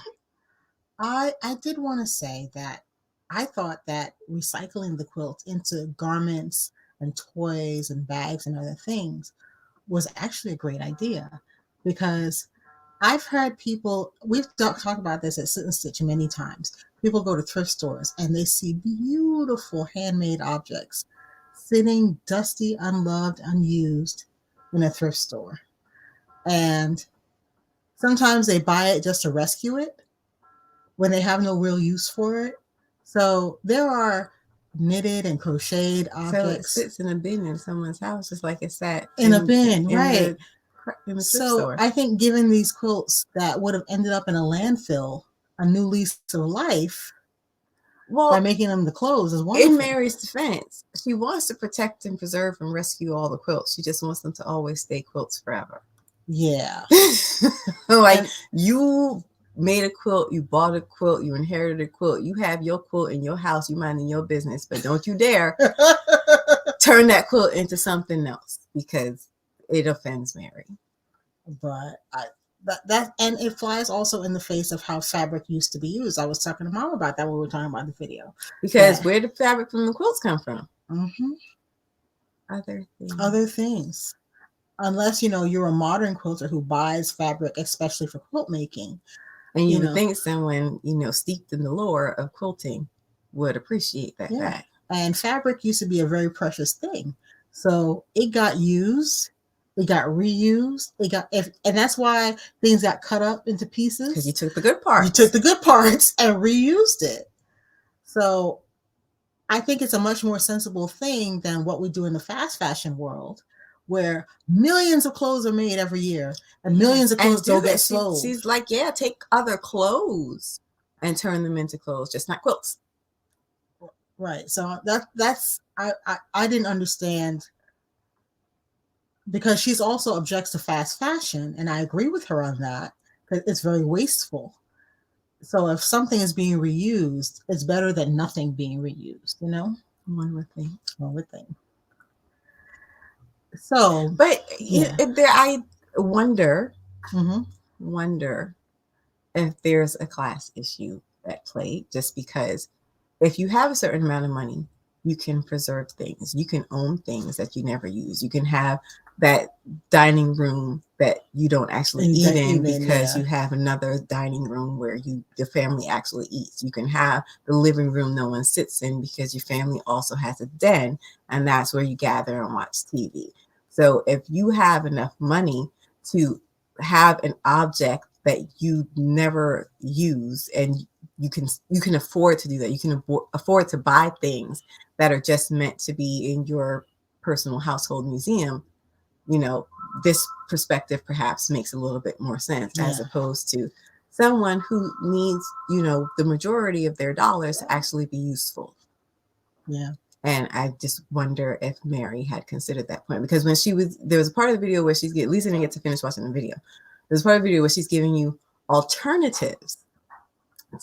I did want to say that I thought that recycling the quilt into garments and toys and bags and other things was actually a great idea, because I've heard people, we've talked about this at Sit and Stitch many times. People go to thrift stores and they see beautiful handmade objects sitting dusty, unloved, unused in a thrift store. And sometimes they buy it just to rescue it when they have no real use for it. So there are knitted and crocheted objects. So it sits in a bin in someone's house, just like it sat in a bin, right? In the so store. I think giving these quilts that would have ended up in a landfill a new lease of life, by making them the clothes, is wonderful. In Mary's defense, she wants to protect and preserve and rescue all the quilts. She just wants them to always stay quilts forever. Yeah. You made a quilt, you bought a quilt, you inherited a quilt, you have your quilt in your house, you minding your business, but don't you dare turn that quilt into something else, because it offends Mary. But that and it flies also in the face of how fabric used to be used. I was talking to Mom about that when we were talking about the video. Because where did fabric from the quilts come from? Mm-hmm. Other things. Unless you're a modern quilter who buys fabric especially for quilt making. And you would think someone, steeped in the lore of quilting would appreciate that fact. And fabric used to be a very precious thing. So it got used, it got reused, and that's why things got cut up into pieces. Because you took the good parts. You took the good parts and reused it. So I think it's a much more sensible thing than what we do in the fast fashion world, where millions of clothes are made every year and millions of clothes don't get sold. She's like, yeah, take other clothes and turn them into clothes, just not quilts. Right. So that's I didn't understand, because she's also objects to fast fashion, and I agree with her on that, because it's very wasteful. So if something is being reused, it's better than nothing being reused, One would think. So, but I wonder, mm-hmm. wonder if there's a class issue at play, just because if you have a certain amount of money, you can preserve things. You can own things that you never use. You can have that dining room that you don't actually eat in because you have another dining room where the family actually eats. You can have the living room no one sits in because your family also has a den, and that's where you gather and watch TV. So if you have enough money to have an object that you never use, and you can afford to do that, you can afford to buy things that are just meant to be in your personal household museum, this perspective perhaps makes a little bit more sense, as opposed to someone who needs, the majority of their dollars to actually be useful. Yeah. And I just wonder if Mary had considered that point, because when there was a part of the video where Lisa didn't get to finish watching the video. There's part of the video where she's giving you alternatives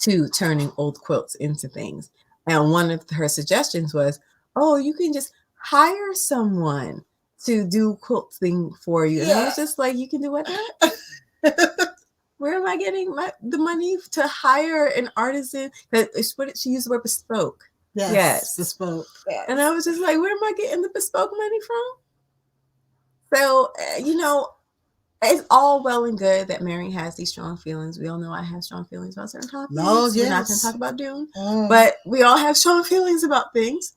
to turning old quilts into things. And one of her suggestions was, you can just hire someone to do quilting for you. And I was just like, you can do what? Where am I getting the money to hire an artisan? She used the word bespoke. Yes, bespoke. Yes. And I was just like, where am I getting the bespoke money from? So, it's all well and good that Mary has these strong feelings. We all know I have strong feelings about certain topics. No, yes. We're not going to talk about Dune, but we all have strong feelings about things.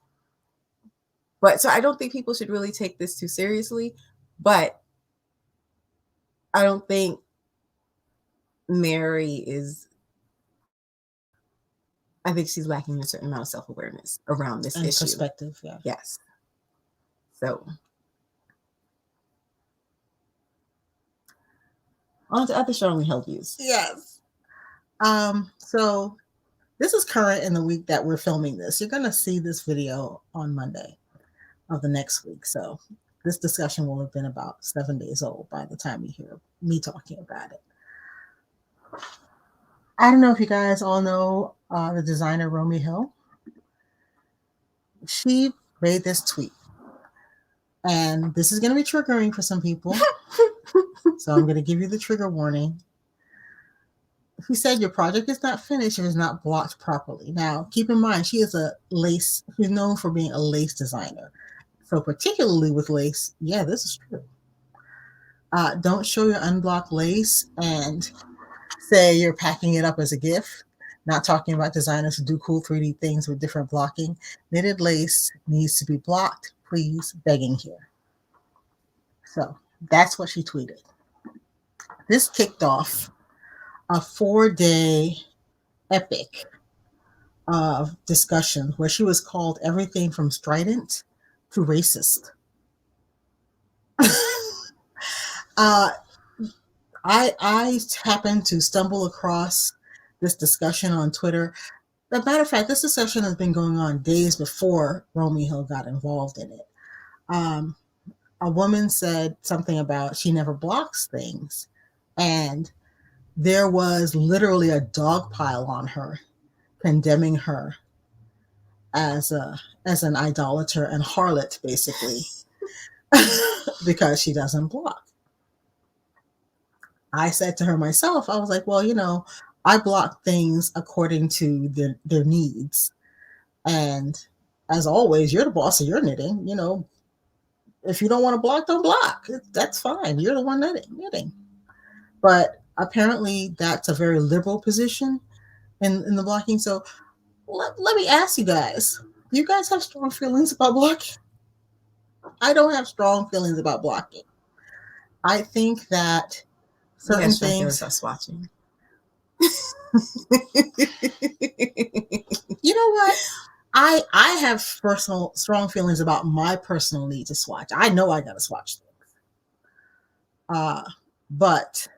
But so I don't think people should really take this too seriously. But I don't think Mary is. I think she's lacking a certain amount of self-awareness around this issue. Perspective, yeah. Yes. So. On to other strongly held views. Yes. So This is current in the week that we're filming this. You're going to see this video on Monday of the next week. So this discussion will have been about 7 days old by the time you hear me talking about it. I don't know if you guys all know the designer Romy Hill. She made this tweet. And this is going to be triggering for some people. So I'm going to give you the trigger warning. She said your project is not finished if it's not blocked properly. Now, keep in mind, she's known for being a lace designer. So particularly with lace, yeah, this is true. Don't show your unblocked lace and say you're packing it up as a gift. Not talking about designers who do cool 3D things with different blocking. Knitted lace needs to be blocked. Please, begging here. So that's what she tweeted. This kicked off a 4-day epic of discussion where she was called everything from strident to racist. I happened to stumble across this discussion on Twitter. As a matter of fact, this discussion has been going on days before Romy Hill got involved in it. A woman said something about she never blocks things, and there was literally a dog pile on her, condemning her as an idolater and harlot, basically, because she doesn't block. I said to her myself, I was like, well, I block things according to their needs. And as always, you're the boss of your knitting. If you don't want to block, don't block. That's fine. You're the one knitting. But apparently that's a very liberal position in the blocking. So let me ask you guys, do you guys have strong feelings about blocking? I don't have strong feelings about blocking. I think that certain things... us watching. You know what? I have strong feelings about my personal need to swatch. I know I gotta swatch things. But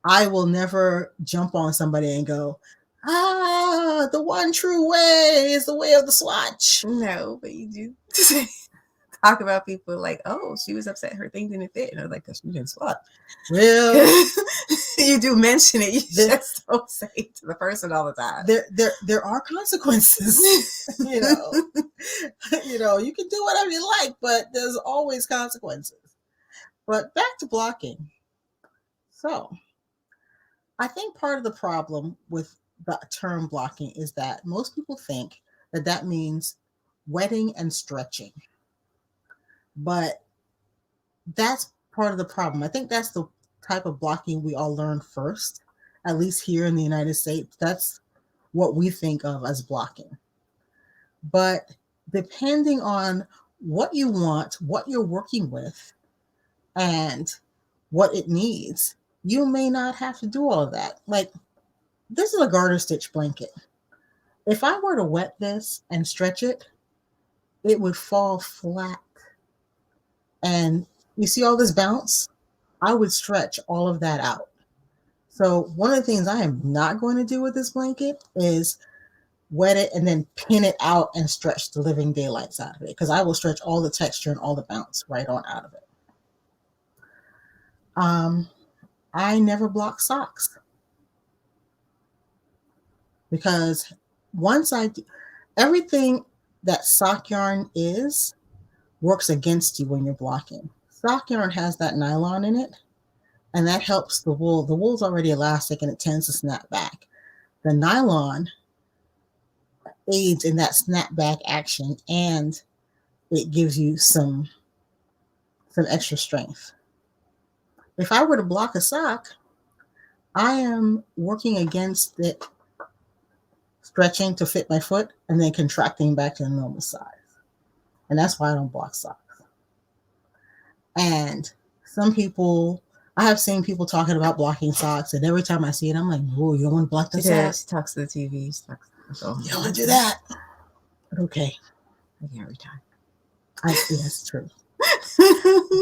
I will never jump on somebody and go, the one true way is the way of the swatch. No, but you do talk about people like, oh, she was upset her thing didn't fit. And I was like, because she didn't swatch. Well, you do mention it. You just don't say it to the person all the time. There are consequences. You can do whatever you like, but there's always consequences. But back to blocking. So I think part of the problem with the term blocking is that most people think that means wetting and stretching. But that's part of the problem. I think that's the type of blocking we all learn first, at least here in the United States. That's what we think of as blocking. But depending on what you want, what you're working with, and what it needs, you may not have to do all of that. Like, this is a garter stitch blanket. If I were to wet this and stretch it, it would fall flat. And you see all this bounce? I would stretch all of that out. So one of the things I am not going to do with this blanket is wet it and then pin it out and stretch the living daylights out of it, because I will stretch all the texture and all the bounce right on out of it. I never block socks, because once everything that sock yarn works against you when you're blocking. Sock yarn has that nylon in it, and that helps the wool. The wool's already elastic and it tends to snap back. The nylon aids in that snapback action, and it gives you some extra strength. If I were to block a sock, I am working against it stretching to fit my foot and then contracting back to the normal size. And that's why I don't block socks. And I have seen people talking about blocking socks, and every time I see it, I'm like, oh, you don't want to block the socks? She talks to the TV. You don't want to do that. Okay. I can't retire. That's true.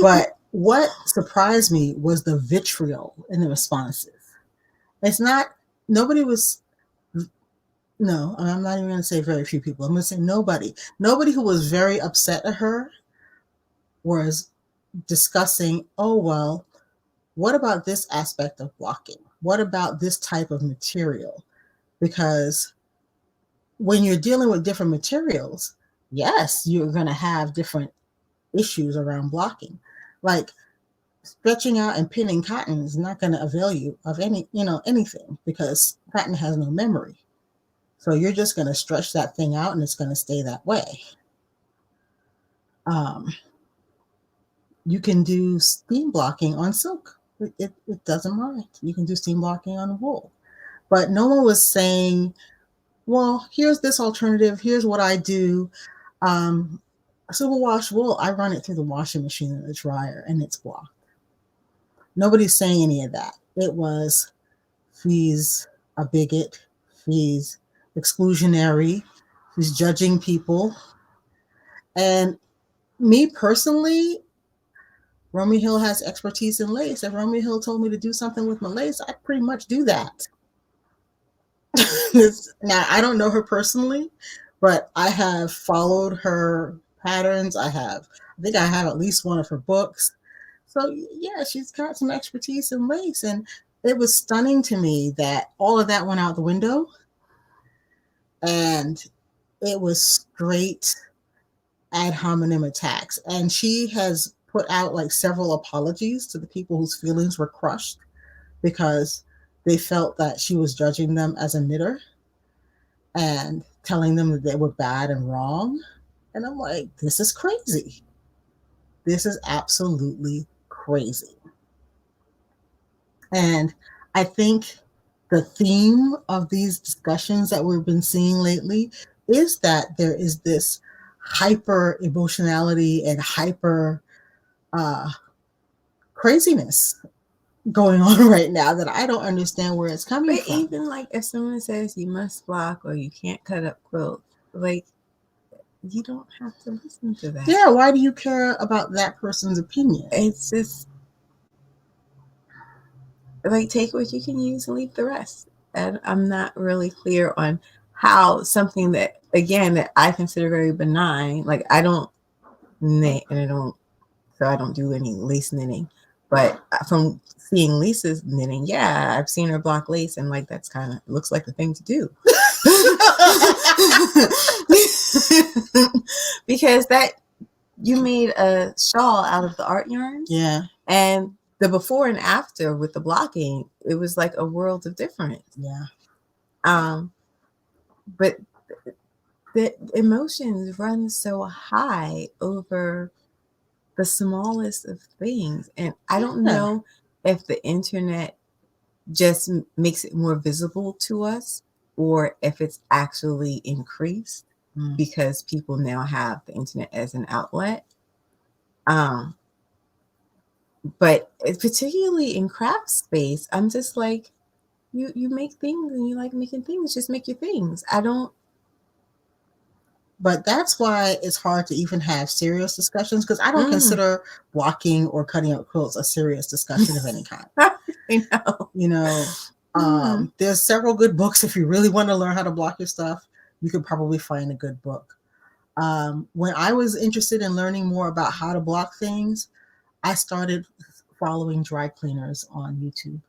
But what surprised me was the vitriol in the responses. Nobody was No, I'm not even going to say very few people. I'm going to say nobody. Nobody who was very upset at her was discussing, oh, well, what about this aspect of blocking? What about this type of material? Because when you're dealing with different materials, yes, you're going to have different issues around blocking. Like stretching out and pinning cotton is not going to avail you of anything because cotton has no memory. So you're just going to stretch that thing out and it's going to stay that way. You can do steam blocking on silk. It doesn't mind. You can do steam blocking on wool. But no one was saying, well, here's this alternative. Here's what I do. Silver wash wool, I run it through the washing machine and the dryer, and it's blocked. Nobody's saying any of that. It was, she's a bigot. She's exclusionary. She's judging people. And me personally, Romeo Hill has expertise in lace. If Romeo Hill told me to do something with my lace, I pretty much do that. Now, I don't know her personally, but I have followed her patterns. I think I have at least one of her books. So yeah, she's got some expertise in lace. And it was stunning to me that all of that went out the window. And it was straight ad hominem attacks. And she has put out like several apologies to the people whose feelings were crushed because they felt that she was judging them as a knitter and telling them that they were bad and wrong. And I'm like, this is crazy. This is absolutely crazy. And I think the theme of these discussions that we've been seeing lately is that there is this hyper emotionality and hyper craziness going on right now that I don't understand where it's coming from. Even like if someone says you must block or you can't cut up quilts, like you don't have to listen to that. Yeah, why do you care about that person's opinion? It's just like take what you can use and leave the rest. And I'm not really clear on how something that, again, that I consider very benign, like I don't knit and I don't do any lace knitting. But from seeing Lisa's knitting, yeah, I've seen her block lace and like that's kind of looks like the thing to do. Because that you made a shawl out of the art yarns. Yeah. And the before and after with the blocking, it was like a world of difference. Yeah. But the emotions run so high over the smallest of things. And I don't know if the internet just makes it more visible to us or if it's actually increased because people now have the internet as an outlet. But particularly in craft space, I'm just like, you make things and you like making things, just make your things. But that's why it's hard to even have serious discussions because I don't consider blocking or cutting out quilts a serious discussion of any kind. There's several good books. If you really want to learn how to block your stuff, you could probably find a good book. When I was interested in learning more about how to block things, I started following dry cleaners on YouTube.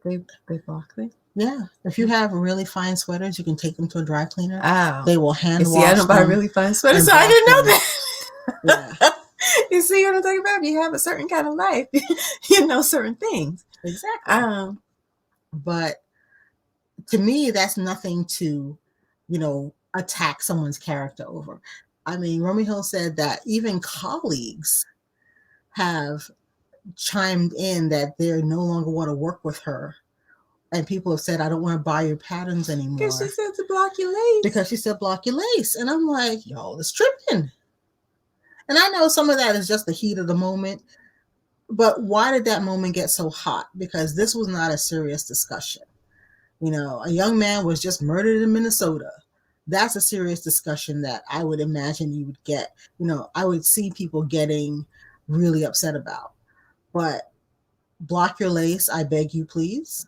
They block things? Yeah. If you have really fine sweaters, you can take them to a dry cleaner. Oh. They will hand wash them. See, I don't buy really fine sweaters, so I didn't know that. Yeah. You see what I'm talking about? You have a certain kind of life. You know certain things. Exactly. But to me, that's nothing to, attack someone's character over. I mean, Romeo Hill said that even colleagues have chimed in that they no longer want to work with her. And people have said, I don't want to buy your patterns anymore. Because she said to block your lace. Because she said block your lace. And I'm like, yo, it's tripping. And I know some of that is just the heat of the moment. But why did that moment get so hot? Because this was not a serious discussion. A young man was just murdered in Minnesota. That's a serious discussion that I would imagine you would get. I would see people getting really upset about. But block your lace, I beg you, please.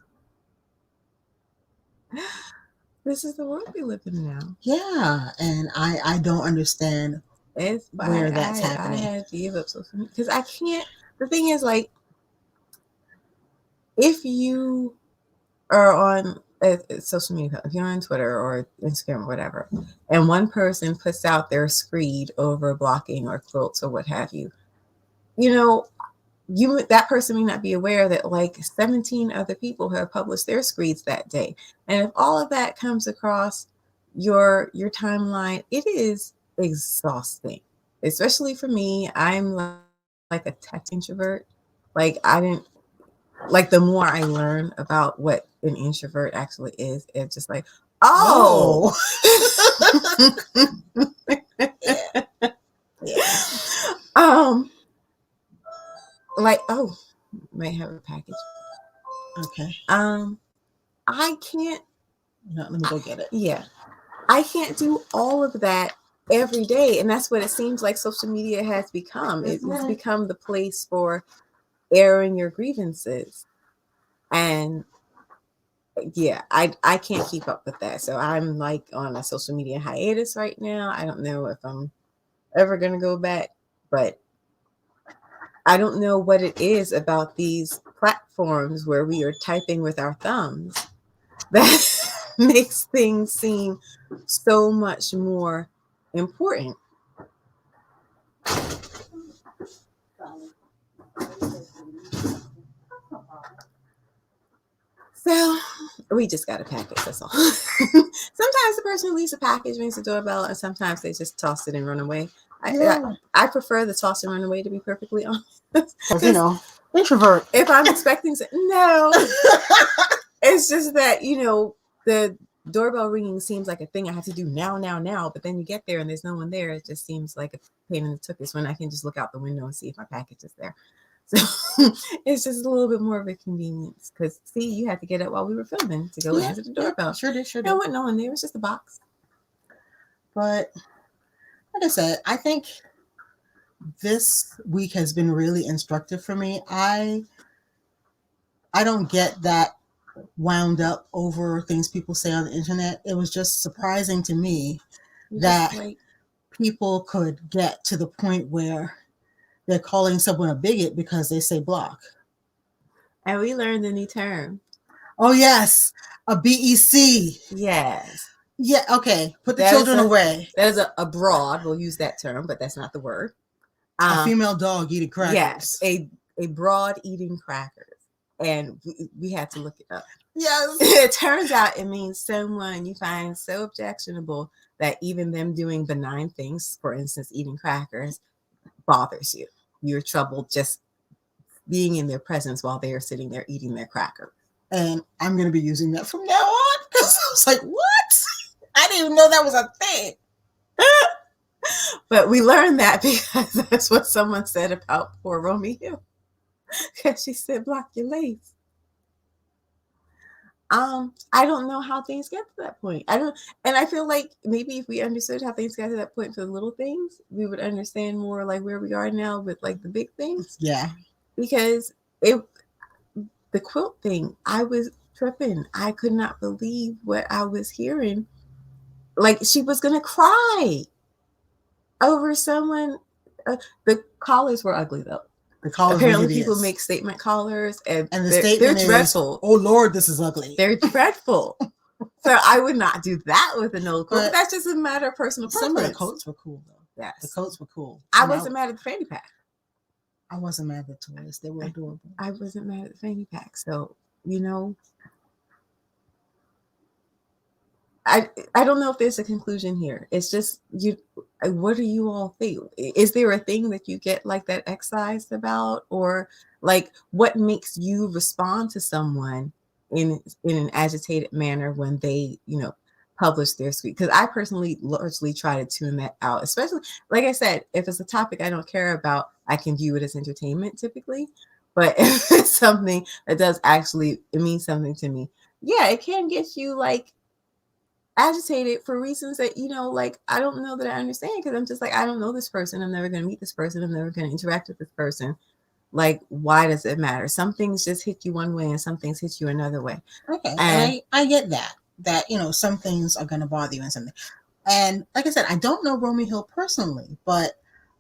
This is the world we live in now. Yeah, and I don't understand where that's happening. I had to give up social media because I can't. The thing is, like, if you are on social media, if you're on Twitter or Instagram or whatever, and one person puts out their screed over blocking or quilts or what have you, you know, that person may not be aware that like 17 other people have published their screeds that day. And if all of that comes across your timeline, it is exhausting. Especially for me, I'm like a tech introvert. Like I didn't like the more I learn about what an introvert actually is, it's just like, oh. Yeah. Like, oh, might have a package. Okay. I can't. No, let me go get it. Yeah, I can't do all of that every day, and that's what it seems like social media has become. It's become the place for airing your grievances, and yeah, I can't keep up with that. So I'm like on a social media hiatus right now. I don't know if I'm ever gonna go back, but I don't know what it is about these platforms where we are typing with our thumbs that makes things seem so much more important. So we just got a package, that's all. Sometimes the person who leaves a package rings the doorbell, and sometimes they just toss it and run away. I prefer the toss and run away, to be perfectly honest. Because, you know, introvert. If I'm expecting no. It's just that, you know, the doorbell ringing seems like a thing I have to do now. But then you get there and there's no one there. It just seems like a pain in the tuchus when I can just look out the window and see if my package is there. So it's just a little bit more of a convenience. Because, see, you had to get up while we were filming to go answer the doorbell. Sure did. There wasn't no one there. It was just a box. But like I said, I think this week has been really instructive for me. I don't get that wound up over things people say on the internet. It was just surprising to me that people could get to the point where they're calling someone a bigot because they say block. And we learned a new term. Oh, yes. A BEC. Yes. Yeah, okay. Put the children away. That is a broad. We'll use that term, but that's not the word. A female dog eating crackers. Yes, a broad eating crackers. And we had to look it up. Yes. It turns out it means someone you find so objectionable that even them doing benign things, for instance, eating crackers, bothers you. You're troubled just being in their presence while they are sitting there eating their cracker. And I'm going to be using that from now on because I was like, what? I didn't even know that was a thing. But we learned that because that's what someone said about poor Romeo. Because she said, block your legs. I don't know how things get to that point. And I feel like maybe if we understood how things got to that point for the little things, we would understand more like where we are now with like the big things. Yeah. Because the quilt thing, I was tripping. I could not believe what I was hearing. Like she was gonna cry over someone. The collars were ugly though. The collars apparently people make statement collars, and the statement they're dreadful. Oh Lord, this is ugly. They're dreadful. So I would not do that with an old coat. But that's just a matter of personal preference. Some of the coats were cool though. Yes, the coats were cool. I wasn't mad at the fanny pack. I wasn't mad at the toys. They were adorable. I wasn't mad at the fanny pack. So you know. I don't know if there's a conclusion here. It's just you. What do you all think? Is there a thing that you get like that excised about, or like what makes you respond to someone in an agitated manner when they publish their screed? Because I personally largely try to tune that out. Especially like I said, if it's a topic I don't care about, I can view it as entertainment typically. But if it's something that does actually it means something to me, yeah, it can get you like agitated for reasons that like I don't know that I understand, because I'm just like, I don't know this person, I'm never going to meet this person, I'm never going to interact with this person. Like, why does it matter? Some things just hit you one way and some things hit you another way. Okay, and I get that, that, some things are going to bother you and something. And like I said, I don't know Romy Hill personally, but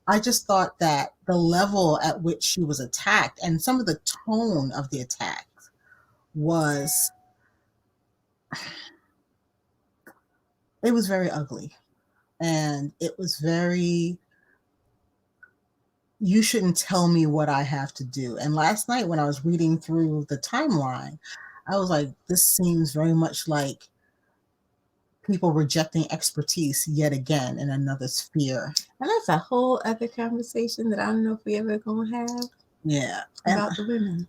I just thought that the level at which she was attacked and some of the tone of the attacks was, it was very ugly. And it was very, you shouldn't tell me what I have to do. And last night when I was reading through the timeline, I was like, this seems very much like people rejecting expertise yet again in another sphere. And that's a whole other conversation that I don't know if we ever gonna have. Yeah. About the women.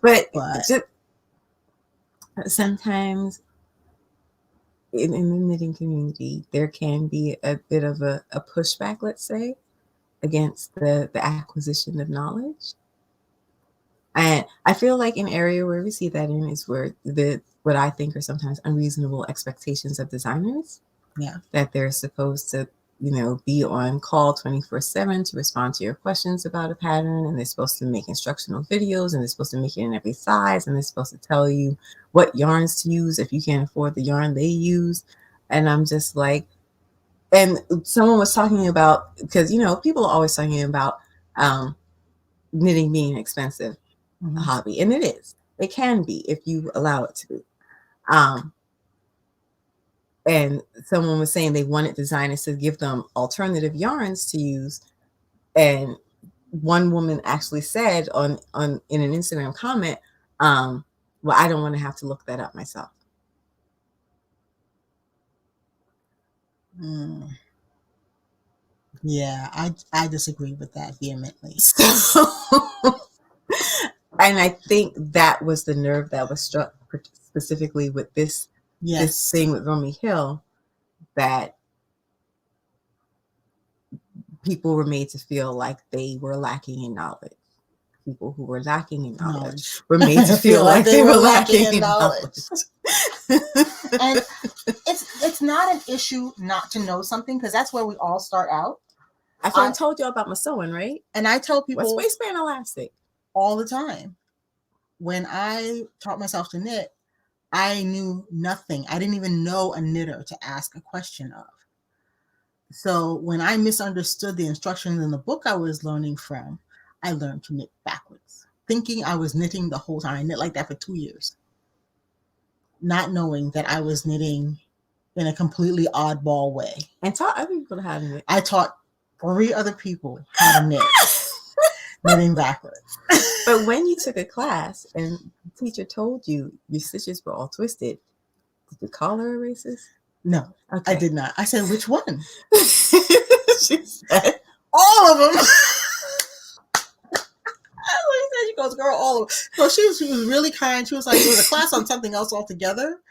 but just, sometimes in the knitting community, there can be a bit of a pushback, let's say, against the acquisition of knowledge. And I feel like an area where we see that in is where what I think are sometimes unreasonable expectations of designers. Yeah. That they're supposed to, be on call 24/7 to respond to your questions about a pattern. And they're supposed to make instructional videos, and they're supposed to make it in every size. And they're supposed to tell you what yarns to use if you can't afford the yarn they use. And I'm just like, and someone was talking about, because, people are always talking about knitting being expensive. Mm-hmm. Hobby, and it is. It can be if you allow it to be. And someone was saying they wanted designers to give them alternative yarns to use, and one woman actually said in an Instagram comment, well, I don't want to have to look that up myself. Yeah, I disagree with that vehemently. And I think that was the nerve that was struck specifically with this thing with Romy Hill, that people were made to feel like they were lacking in knowledge. People who were lacking in knowledge were made to feel like they were lacking in knowledge. And it's not an issue not to know something, because that's where we all start out. I told you about my sewing, right? And I tell people, what's waistband elastic? All the time. When I taught myself to knit, I knew nothing. I didn't even know a knitter to ask a question of. So when I misunderstood the instructions in the book I was learning from, I learned to knit backwards, thinking I was knitting the whole time. I knit like that for 2 years, not knowing that I was knitting in a completely oddball way. And taught other people how to knit. I taught 3 other people how to knit, knitting backwards. But when you took a class and the teacher told you your stitches were all twisted, did you call her a racist? No, okay. I did not. I said, which one? She said, all of them. She goes, girl, all of them. So she was really kind. She was like, it was a class on something else altogether.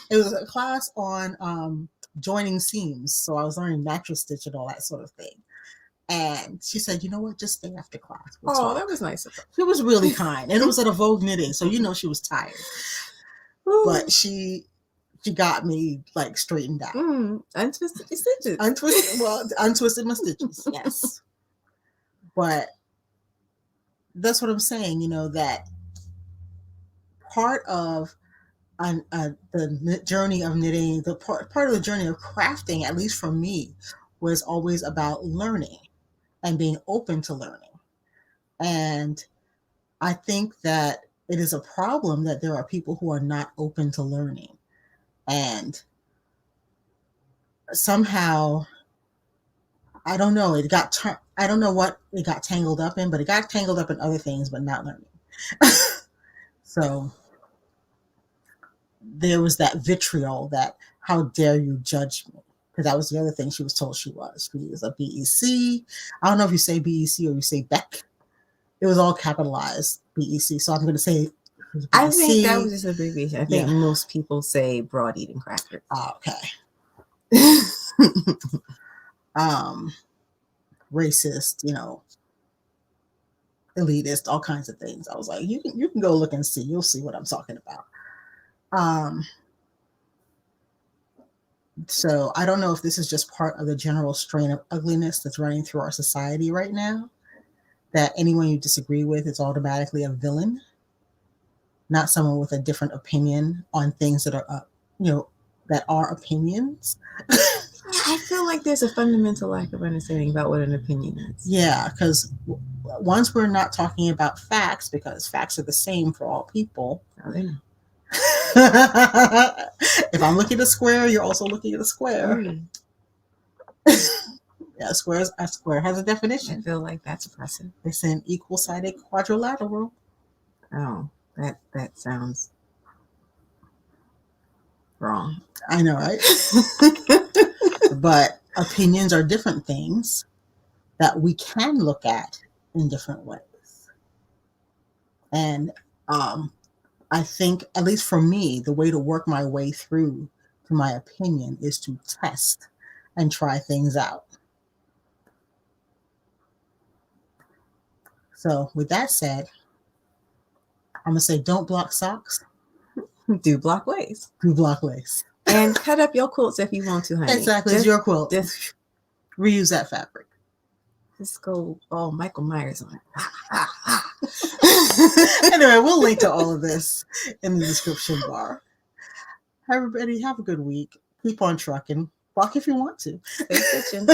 It was a class on joining seams. So I was learning mattress stitch and all that sort of thing. And she said, you know what, just stay after class. We'll talk. That was nice of her. She was really kind. And it was at a Vogue Knitting, so she was tired. Ooh. But she got me like straightened out. Untwisted your stitches. Untwisted my stitches, yes. But that's what I'm saying, that part of the journey of knitting, the part of the journey of crafting, at least for me, was always about learning and being open to learning. And I think that it is a problem that there are people who are not open to learning. And somehow, I don't know, I don't know what it got tangled up in, but it got tangled up in other things, but not learning. So there was that vitriol that, how dare you judge me? Because that was the other thing she was told she was. She was a BEC. I don't know if you say BEC or you say Beck. It was all capitalized, BEC. So I'm going to say BEC. I think that was just an abbreviation. I think most people say broad eating crackers. Oh, okay. Racist, elitist, all kinds of things. I was like, you can go look and see. You'll see what I'm talking about. So I don't know if this is just part of the general strain of ugliness that's running through our society right now, that anyone you disagree with is automatically a villain. not someone with a different opinion on things that are, that are opinions. I feel like there's a fundamental lack of understanding about what an opinion is. Yeah, because once we're not talking about facts, because facts are the same for all people. Oh, they know. If I'm looking at a square, you're also looking at a square. Yeah, a square has a definition. I feel like that's oppressive. It's an equal-sided quadrilateral. Oh, that sounds wrong. I know, right? But opinions are different things that we can look at in different ways. And I think, at least for me, the way to work my way through to my opinion is to test and try things out. So with that said, I'm going to say don't block socks. Do block waist. Do block waist. And cut up your quilts if you want to, honey. Exactly. It's your quilt. Just reuse that fabric. Just go all Michael Myers on it. Anyway, we'll link to all of this in the description bar. Everybody, have a good week. Keep on trucking. Block if you want to. Stay stitching.